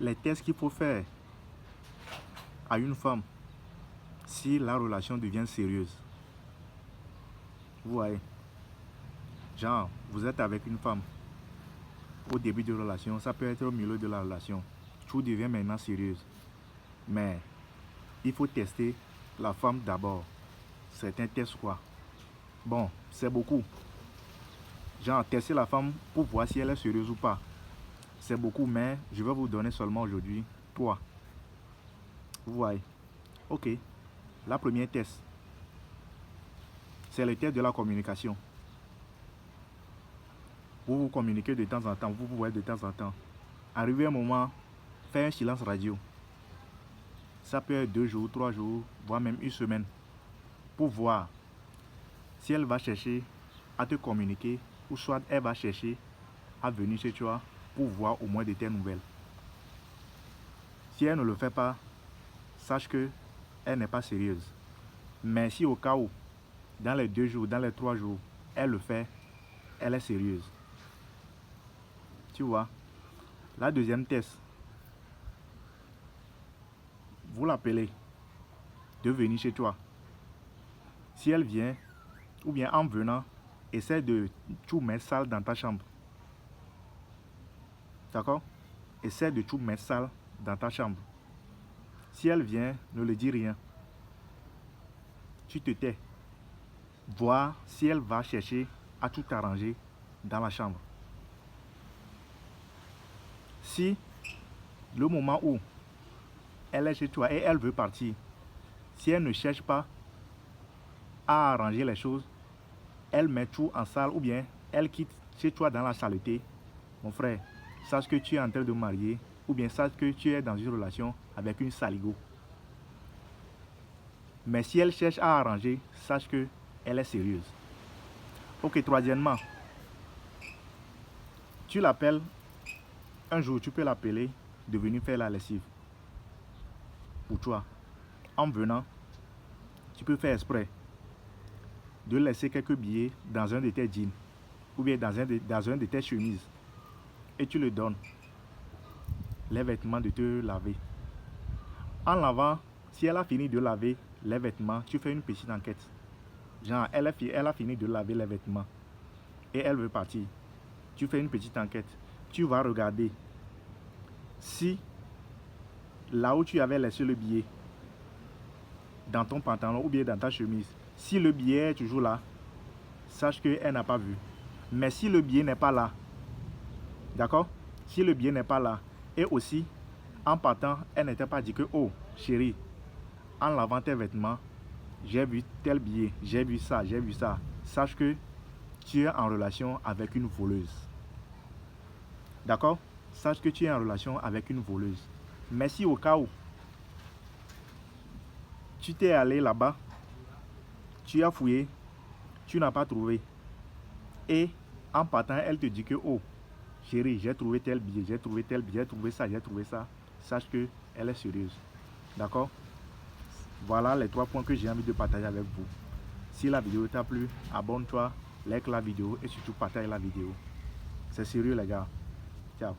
les tests qu'il faut faire à une femme si la relation devient sérieuse. Vous voyez, genre, vous êtes avec une femme au début de la relation, ça peut être au milieu de la relation, tout devient maintenant sérieuse. Mais il faut tester la femme d'abord. Certains tests quoi. Bon, c'est beaucoup. Genre, tester la femme pour voir si elle est sérieuse ou pas. C'est beaucoup, mais je vais vous donner seulement aujourd'hui 3. Vous voyez. Ok. La première test, c'est le test de la communication. Vous vous communiquez de temps en temps, vous voyez de temps en temps. Arrivé un moment, faire un silence radio. Ça peut être 2 jours, 3 jours, voire même une semaine. Pour voir si elle va chercher à te communiquer ou soit elle va chercher à venir chez toi pour voir au moins de tes nouvelles. Si elle ne le fait pas, sache que elle n'est pas sérieuse. Mais si au cas où, dans les 2 jours, dans les 3 jours, elle le fait, elle est sérieuse. Tu vois. La deuxième test, vous l'appelez de venir chez toi. Si elle vient, ou bien en venant, essaie de tout mettre sale dans ta chambre. D'accord? Essaie de tout mettre sale dans ta chambre. Si elle vient, ne le dis rien. Tu te tais. Voir si elle va chercher à tout arranger dans la chambre. Si le moment où elle est chez toi et elle veut partir, si elle ne cherche pas à arranger les choses, elle met tout en salle ou bien elle quitte chez toi dans la saleté, mon frère, sache que tu es en train de marier ou bien sache que tu es dans une relation avec une saligo. Mais si elle cherche à arranger, sache que elle est sérieuse. Ok, troisièmement, tu l'appelles, un jour tu peux l'appeler de venir faire la lessive pour toi. En venant, tu peux faire exprès de laisser quelques billets dans un de tes jeans ou bien dans un de tes chemises et tu le donnes les vêtements de te laver. En lavant, si elle a fini de laver les vêtements, tu fais une petite enquête. Genre, elle a fini de laver les vêtements et elle veut partir. Tu fais une petite enquête. Tu vas regarder si là où tu avais laissé le billet, dans ton pantalon ou bien dans ta chemise, si le billet est toujours là, sache qu'elle n'a pas vu. Mais si le billet n'est pas là, d'accord? Si le billet n'est pas là, et aussi, en partant, elle n'était pas dit que, oh, chérie, en lavant tes vêtements, j'ai vu tel billet, j'ai vu ça, j'ai vu ça. Sache que tu es en relation avec une voleuse. D'accord? Sache que tu es en relation avec une voleuse. Mais si au cas où, tu t'es allé là-bas, tu as fouillé, tu n'as pas trouvé. Et en partant, elle te dit que, oh, chérie, j'ai trouvé tel billet, j'ai trouvé tel billet, j'ai trouvé ça, j'ai trouvé ça. Sache qu'elle est sérieuse. D'accord? Voilà les 3 points que j'ai envie de partager avec vous. Si la vidéo t'a plu, abonne-toi, like la vidéo et surtout partage la vidéo. C'est sérieux les gars. Ciao.